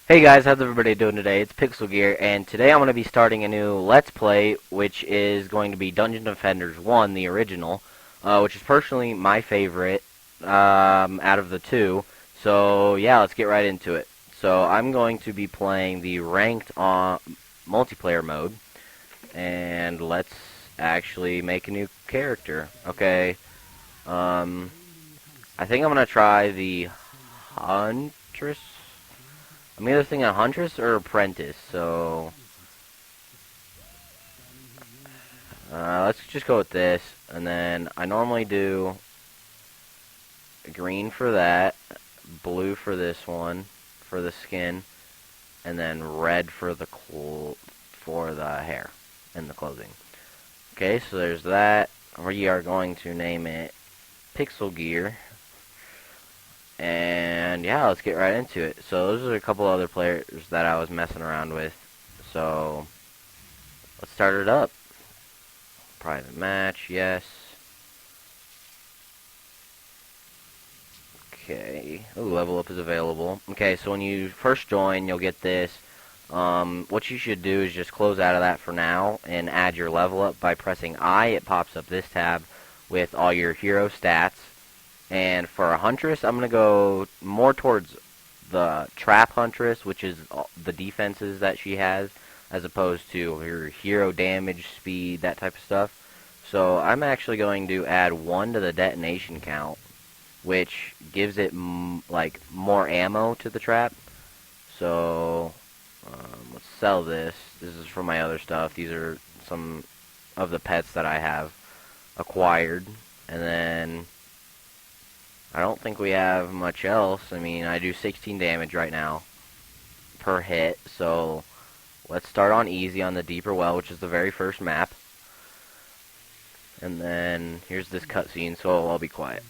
Hey guys, how's everybody doing today? It's Pixel Gear, and today I'm going to be starting a new Let's Play, which is going to be Dungeon Defenders 1, the original, which is personally my favorite out of the two. So yeah, let's get right into it. So I'm going to be playing the ranked multiplayer mode, and let's actually make a new character. Okay, um, I think I'm going to try the Huntress. I'm either thinking Huntress or Apprentice, so let's just go with this. And then I normally do green for that, blue for this one, for the skin, and then red for the hair and the clothing. Okay, so there's that. We are going to name it Pixel Gear. And yeah, let's get right into it. So those are a couple other players that I was messing around with. So let's start it up. Private match, yes. Okay. Ooh, level up is available. Okay, so when you first join, you'll get this. What you should do is just close out of that for now and add your level up by pressing I. It pops up this tab with all your hero stats. And for a Huntress, I'm going to go more towards the Trap Huntress, which is the defenses that she has, as opposed to her hero damage, speed, that type of stuff. So I'm actually going to add 1 to the detonation count, which gives it like more ammo to the trap. So let's sell this. This is from my other stuff. These are some of the pets that I have acquired. And then I don't think we have much else. I mean, I do 16 damage right now per hit. So let's start on easy on the Deeper Well, which is the very first map. And then here's this cutscene, so I'll be quiet.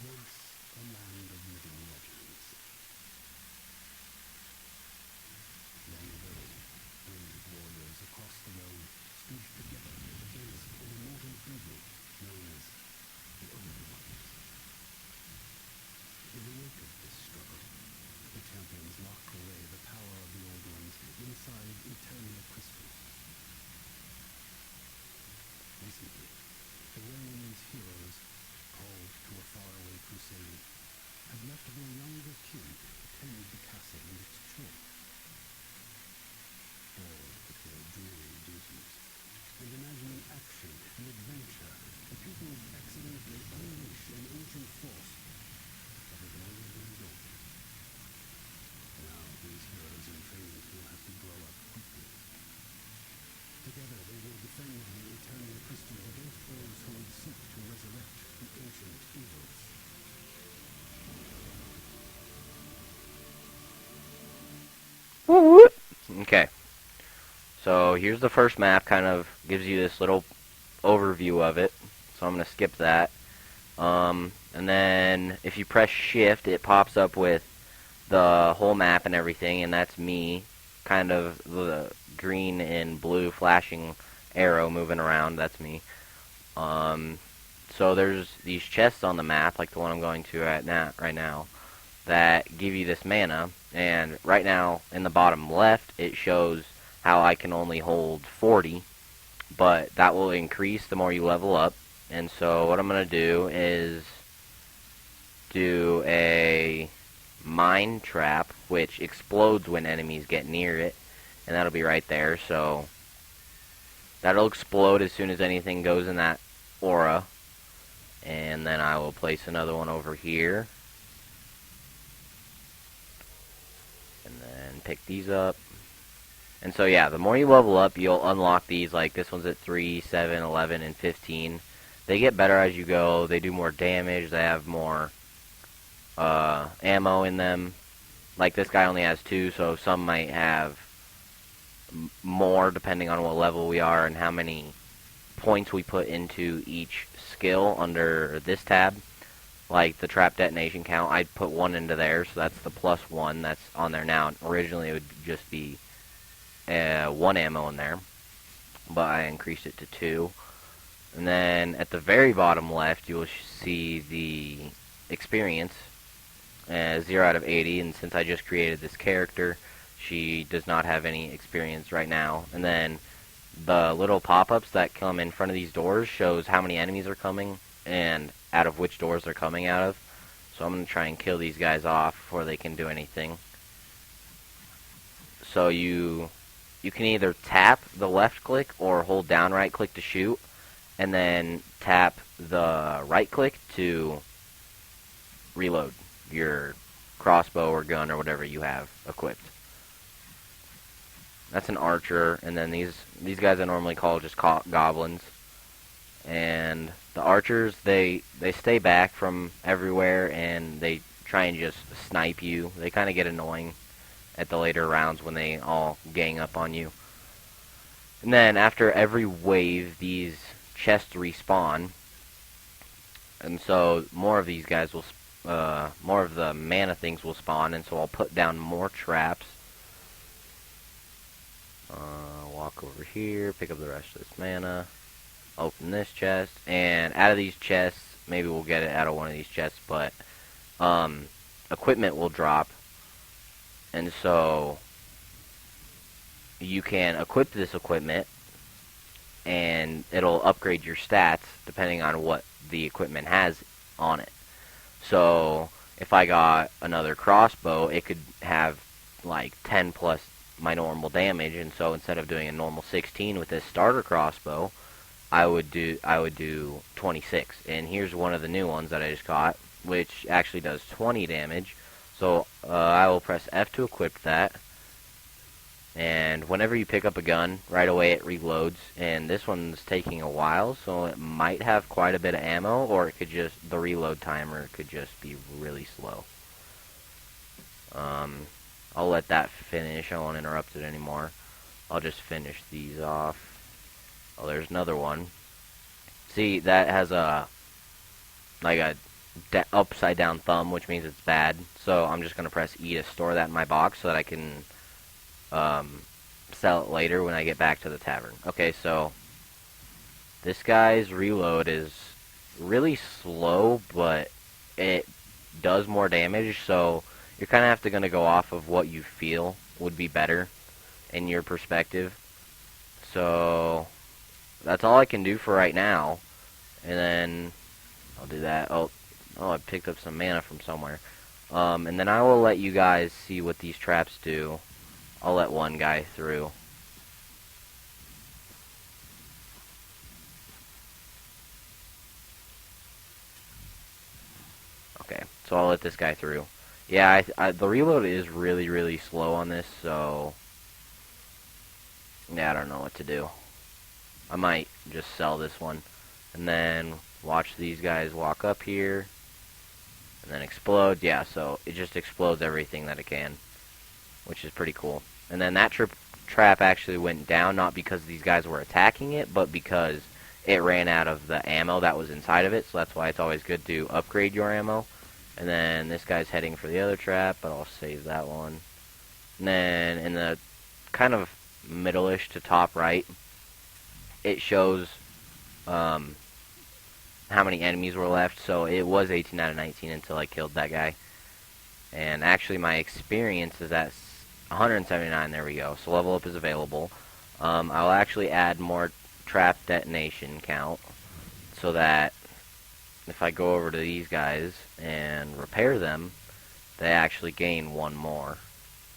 Okay, so here's the first map, kind of gives you this little overview of it. So I'm going to skip that. And then if you press shift, it pops up with the whole map and everything, and that's me, kind of the green and blue flashing arrow moving around, that's me. So there's these chests on the map, like the one I'm going to right now, that give you this mana, and right now in the bottom left it shows how I can only hold 40, but that will increase the more you level up. And so what I'm going to do is do a mine trap, which explodes when enemies get near it, and that'll be right there. So that'll explode as soon as anything goes in that aura. And then I will place another one over here. And then pick these up. And so yeah, the more you level up, you'll unlock these. Like this one's at 3, 7, 11, and 15. They get better as you go. They do more damage. They have more ammo in them. Like this guy only has 2, so some might have more depending on what level we are and how many points we put into each skill under this tab. Like the trap detonation count, I'd put 1 into there, so that's the +1 that's on there now. Originally it would just be 1 ammo in there, but I increased it to 2. And then at the very bottom left, you will see the experience, 0 out of 80, and since I just created this character, She does not have any experience right now. And then the little pop-ups that come in front of these doors shows how many enemies are coming and out of which doors they're coming out of. So I'm going to try and kill these guys off before they can do anything. So you can either tap the left click or hold down right click to shoot, and then tap the right click to reload your crossbow or gun or whatever you have equipped. That's an archer, and then these guys I normally call just goblins. And the archers, they stay back from everywhere, and they try and just snipe you. They kind of get annoying at the later rounds when they all gang up on you. And then after every wave, these chests respawn, and so more of these guys will, more of the mana things will spawn, and so I'll put down more traps. Walk over here, pick up the rest of this mana, open this chest, and out of these chests, maybe we'll get it out of one of these chests, but equipment will drop, and so you can equip this equipment, and it'll upgrade your stats depending on what the equipment has on it. So if I got another crossbow, it could have like 10 plus my normal damage, and so instead of doing a normal 16 with this starter crossbow, I would do 26. And here's one of the new ones that I just got, which actually does 20 damage. So I will press F to equip that, and whenever you pick up a gun, right away it reloads. And this one's taking a while, so it might have quite a bit of ammo, or it could just, the reload timer could just be really slow. I'll let that finish. I won't interrupt it anymore. I'll just finish these off. Oh, there's another one. See, that has a like a upside down thumb, which means it's bad. So I'm just gonna press E to store that in my box so that I can sell it later when I get back to the tavern. Okay, so this guy's reload is really slow, but it does more damage, so you're kind of going to go off of what you feel would be better in your perspective. So that's all I can do for right now, and then I'll do that. Oh, I picked up some mana from somewhere. And then I will let you guys see what these traps do. I'll let one guy through. Okay, so I'll let this guy through. Yeah, the reload is really, really slow on this, so yeah, I don't know what to do. I might just sell this one, and then watch these guys walk up here, and then explode. Yeah, so it just explodes everything that it can, which is pretty cool. And then that trap actually went down, not because these guys were attacking it, but because it ran out of the ammo that was inside of it, so that's why it's always good to upgrade your ammo. And then this guy's heading for the other trap, but I'll save that one. And then in the kind of middle-ish to top right, it shows how many enemies were left. So it was 18 out of 19 until I killed that guy. And actually my experience is at 179, there we go. So level up is available. I'll actually add more trap detonation count so that if I go over to these guys and repair them, they actually gain one more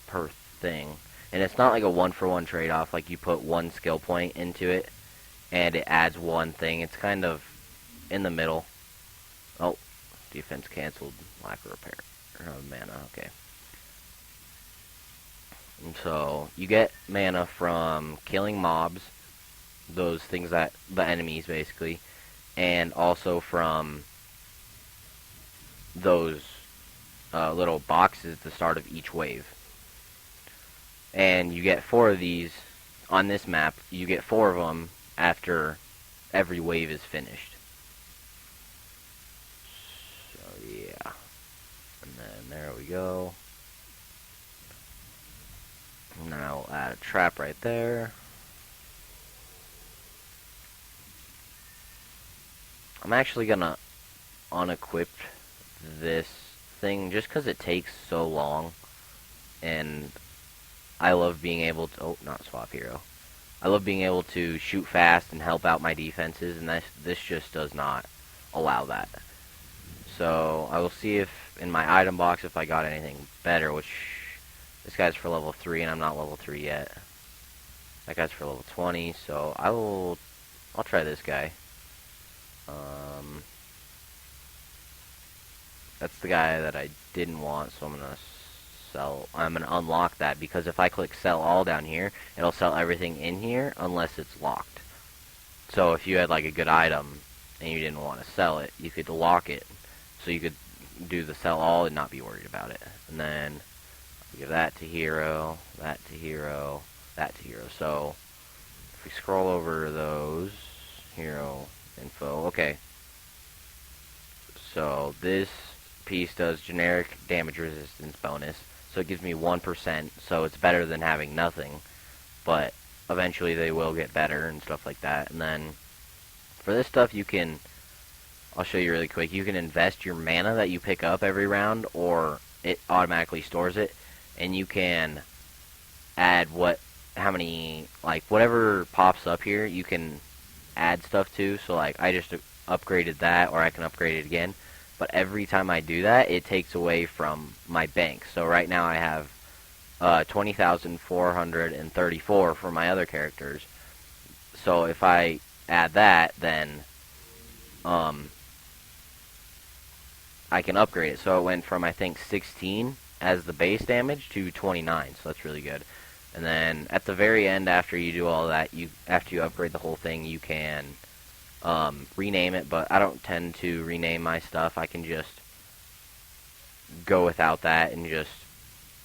per thing. And it's not like a one-for-one trade-off, like you put one skill point into it and it adds one thing. It's kind of in the middle. Oh, defense canceled, lack of repair. Mana, okay. And so you get mana from killing mobs, those things that the enemies basically, and also from those little boxes at the start of each wave. And you get 4 of these on this map. You get 4 of them after every wave is finished. So yeah, and then there we go. And then I'll add a trap right there. I'm actually gonna unequip this thing just because it takes so long, and I love being able to... Oh, not swap hero. I love being able to shoot fast and help out my defenses, and this just does not allow that. So I will see if in my item box if I got anything better, which this guy's for level 3 and I'm not level 3 yet. That guy's for level 20, so I'll try this guy. That's the guy that I didn't want, so I'm gonna unlock that, because if I click sell all down here, it'll sell everything in here unless it's locked. So if you had like a good item and you didn't want to sell it, you could lock it, so you could do the sell all and not be worried about it. And then give that to hero, that to hero, that to hero. So if we scroll over those, hero info, okay. So this piece does generic damage resistance bonus, so it gives me 1%, so it's better than having nothing, but eventually they will get better and stuff like that. And then for this stuff you can, I'll show you really quick, you can invest your mana that you pick up every round, or it automatically stores it, and you can add how many, like whatever pops up here, you can add stuff to. So like I just upgraded that, or I can upgrade it again. But every time I do that, it takes away from my bank. So right now I have 20,434 for my other characters. So if I add that, then I can upgrade it. So it went from, I think, 16 as the base damage to 29. So that's really good. And then at the very end, after you do all that, after you upgrade the whole thing, you can rename it, but I don't tend to rename my stuff. I can just go without that and just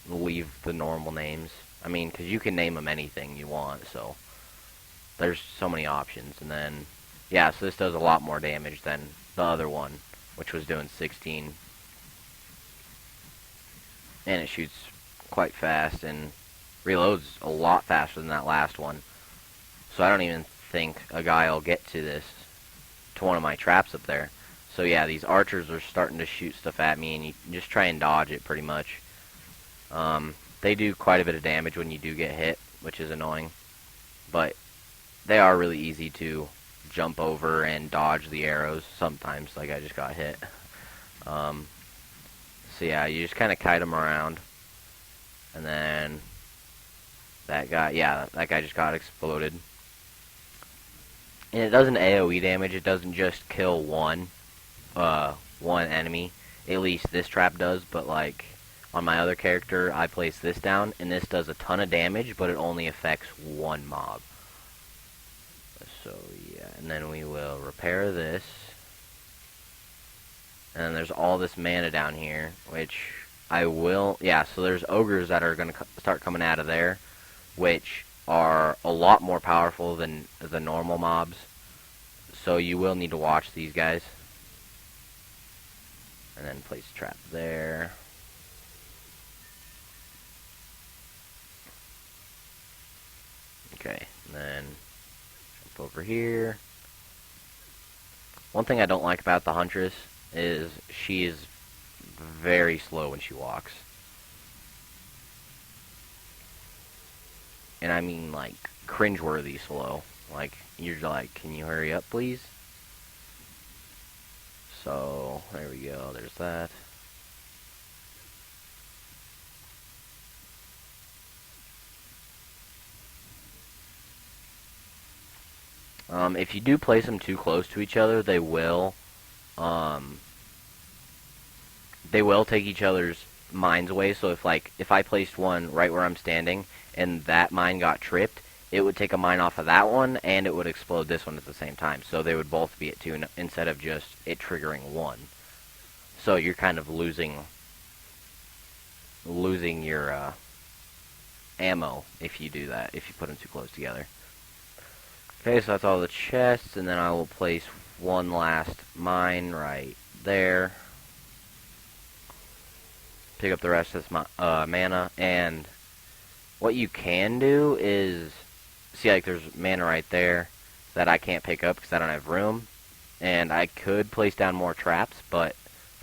leave the normal names. I mean, because you can name them anything you want, so there's so many options. And then, yeah, so this does a lot more damage than the other one, which was doing 16. And it shoots quite fast and reloads a lot faster than that last one. So I don't even think a guy will get to one of my traps up there. So yeah, these archers are starting to shoot stuff at me, and you just try and dodge it pretty much. They do quite a bit of damage when you do get hit, which is annoying. But they are really easy to jump over and dodge the arrows sometimes, like I just got hit. So yeah, you just kind of kite them around. And then that guy just got exploded. And it doesn't AoE damage, it doesn't just kill one enemy. At least this trap does, but like on my other character, I place this down, and this does a ton of damage, but it only affects one mob. So yeah, and then we will repair this. And then there's all this mana down here, which I will, yeah, so there's ogres that are going to start coming out of there, which are a lot more powerful than the normal mobs. So you will need to watch these guys. And then place a trap there. Okay, and then jump over here. One thing I don't like about the Huntress is she is very slow when she walks. And I mean, like, cringeworthy slow. Like, you're like, can you hurry up, please? So, there we go, there's that. If you do place them too close to each other, they will take each other's mines away. So if I placed one right where I'm standing and that mine got tripped, it would take a mine off of that one and it would explode this one at the same time. So they would both be at 2 instead of just it triggering 1. So you're kind of losing your ammo if you do that, if you put them too close together. Okay, so that's all the chests, and then I will place one last mine right there. Pick up the rest of this mana, and what you can do is, see, like, there's mana right there that I can't pick up because I don't have room, and I could place down more traps, but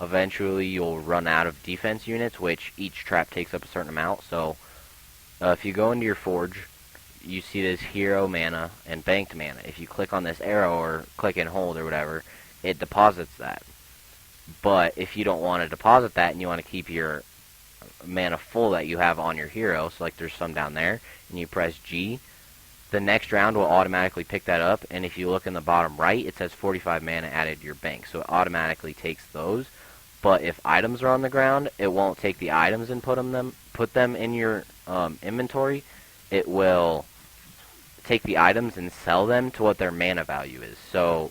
eventually you'll run out of defense units, which each trap takes up a certain amount, so If you go into your forge, you see this hero mana and banked mana. If you click on this arrow or click and hold or whatever, it deposits that. But if you don't want to deposit that and you want to keep your mana full that you have on your hero, so like there's some down there, and you press G, the next round will automatically pick that up, and if you look in the bottom right, it says 45 mana added to your bank, so it automatically takes those. But if items are on the ground, it won't take the items and put them in your inventory. It will take the items and sell them to what their mana value is. So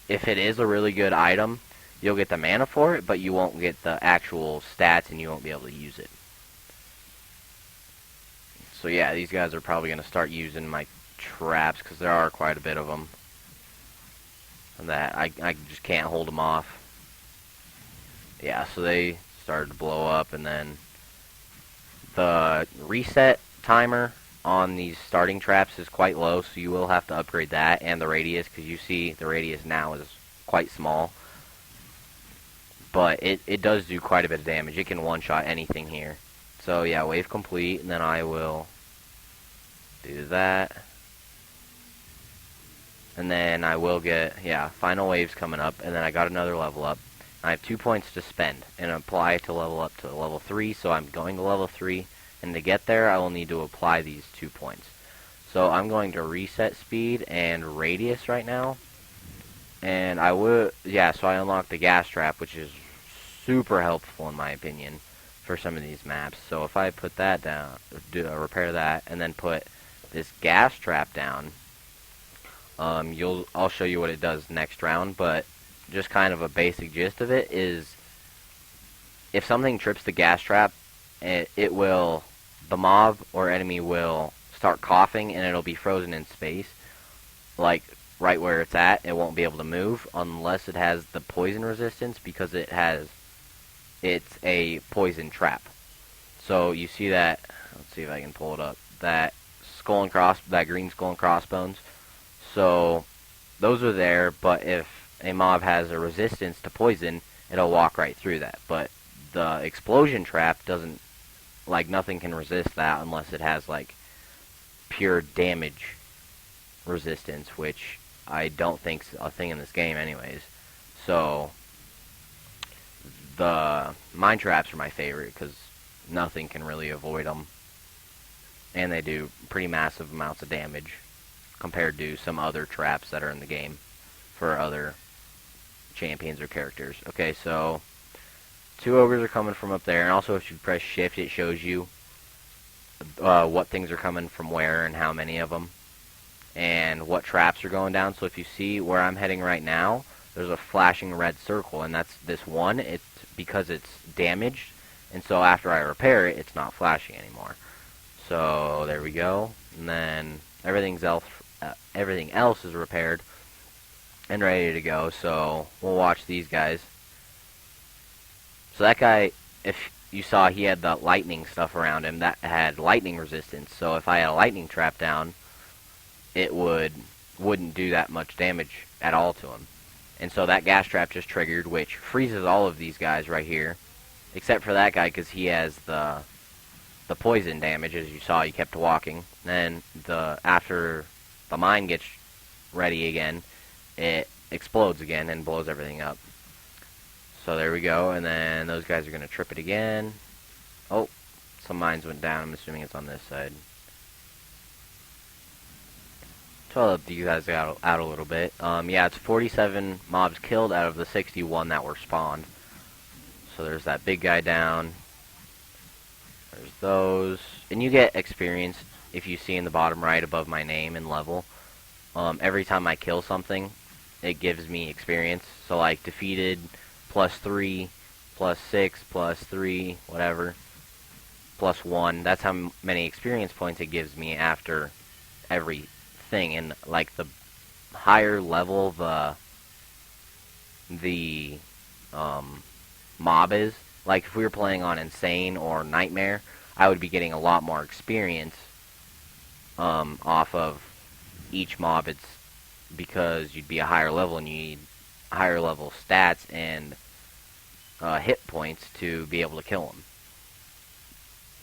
if it is a really good item, you'll get the mana for it, but you won't get the actual stats and you won't be able to use it. So yeah, these guys are probably going to start using my traps because there are quite a bit of them. And that I just can't hold them off. Yeah, so they started to blow up, and then the reset timer on these starting traps is quite low, so you will have to upgrade that and the radius, because you see the radius now is quite small. But it does do quite a bit of damage. It can one-shot anything here. So yeah, wave complete, and then I will do that. And then I will get, yeah, final wave's coming up, and then I got another level up. I have 2 points to spend and apply to level up to level 3, so I'm going to level 3, and to get there I will need to apply these 2 points. So I'm going to reset speed and radius right now, and I will, yeah, so I unlocked the gas trap, which is super helpful in my opinion for some of these maps. So if I put that down, repair that, and then put this gas trap down, I'll show you what it does next round, but just kind of a basic gist of it is if something trips the gas trap, it will, the mob or enemy will start coughing and it'll be frozen in space, like right where it's at. It won't be able to move unless it has the poison resistance, because it's a poison trap. So you see that, let's see if I can pull it up, that green skull and crossbones. So those are there, but if a mob has a resistance to poison, it'll walk right through that. But the explosion trap doesn't, like, nothing can resist that unless it has like pure damage resistance, which I don't think's a thing in this game anyways. So the mine traps are my favorite because nothing can really avoid them, and they do pretty massive amounts of damage compared to some other traps that are in the game for other champions or characters. Okay, so 2 ogres are coming from up there, and also if you press shift it shows you what things are coming from where and how many of them and what traps are going down. So if you see where I'm heading right now, there's a flashing red circle, and that's this one. It's because it's damaged, and so after I repair it, it's not flashing anymore. So there we go, and then everything else is repaired and ready to go. So we'll watch these guys. So that guy, if you saw, he had the lightning stuff around him that had lightning resistance. So if I had a lightning trap down, it wouldn't do that much damage at all to him. And so that gas trap just triggered, which freezes all of these guys right here, except for that guy because he has the poison damage. As you saw, he kept walking. Then after the mine gets ready again, it explodes again and blows everything up. So there we go, and then those guys are going to trip it again. Oh, some mines went down. I'm assuming it's on this side. So I'll help you guys out a little bit. Yeah, it's 47 mobs killed out of the 61 that were spawned. So there's that big guy down. There's those. And you get experience if you see in the bottom right above my name and level. Every time I kill something, it gives me experience. So like defeated, +3, +6, +3, whatever, +1. That's how many experience points it gives me after every thing. And like the higher level the mob is, like if we were playing on Insane or Nightmare, I would be getting a lot more experience off of each mob. It's because you'd be a higher level and you need higher level stats and hit points to be able to kill them.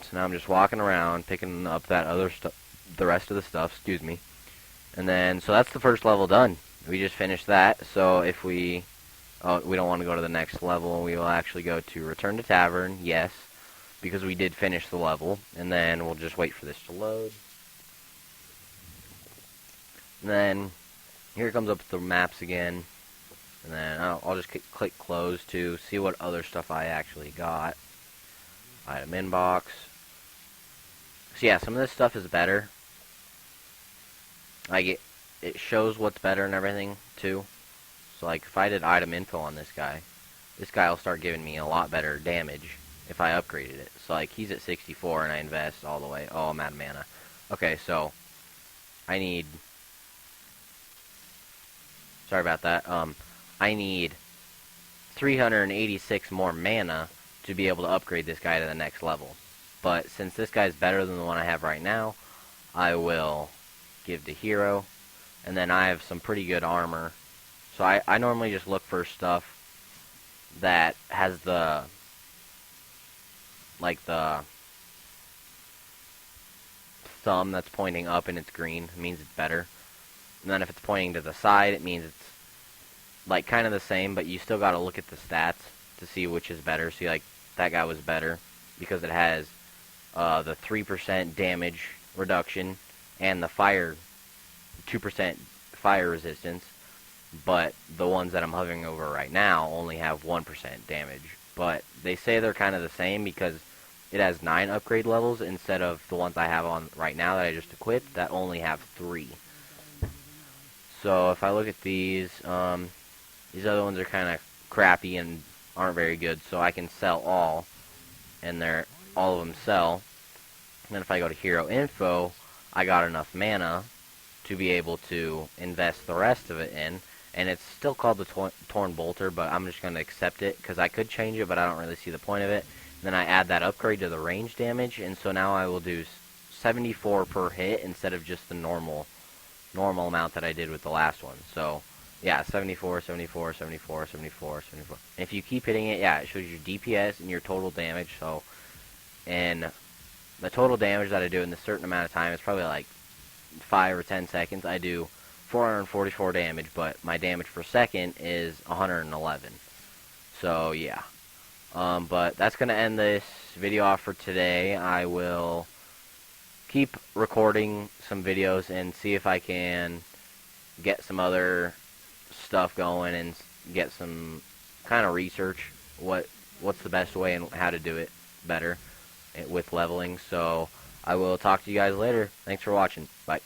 So now I'm just walking around, picking up that other stuff, the rest of the stuff, excuse me. And then, so that's the first level done. We just finished that, so if we don't want to go to the next level, we will actually go to Return to Tavern, yes, because we did finish the level, and then we'll just wait for this to load. And then, here it comes up with the maps again, and then I'll just click close to see what other stuff I actually got. Item inbox. So yeah, some of this stuff is better. Like it shows what's better and everything too. So like if I did item info on this guy will start giving me a lot better damage if I upgraded it. So like he's at 64 and I invest all the way. Oh, I'm out of mana. Okay, so I need. Sorry about that. I need 386 more mana to be able to upgrade this guy to the next level. But since this guy's better than the one I have right now, I will give to hero. And then I have some pretty good armor. So I normally just look for stuff that has the thumb that's pointing up and it's green. It means it's better. And then if it's pointing to the side, it means it's like kind of the same, but you still got to look at the stats to see which is better. See, like that guy was better because it has the 3% damage reduction and the 2% fire resistance. But the ones that I'm hovering over right now only have 1% damage. But they say they're kind of the same because it has 9 upgrade levels instead of the ones I have on right now that I just equipped that only have 3. So if I look at these other ones are kind of crappy and aren't very good. So I can sell all, and all of them sell. And then if I go to hero info, I got enough mana to be able to invest the rest of it in. And it's still called the Torn Bolter, but I'm just going to accept it because I could change it, but I don't really see the point of it. And then I add that upgrade to the range damage, and so now I will do 74 per hit instead of just the normal amount that I did with the last one. So yeah, 74, 74, 74, 74, 74. And if you keep hitting it, yeah, it shows your DPS and your total damage. So, and the total damage that I do in a certain amount of time is probably like 5 or 10 seconds. I do 444 damage, but my damage per second is 111. So yeah. But that's going to end this video off for today. I will keep recording some videos and see if I can get some other stuff going and get some kind of research what's the best way and how to do it better with leveling. So I will talk to you guys later. Thanks for watching. Bye.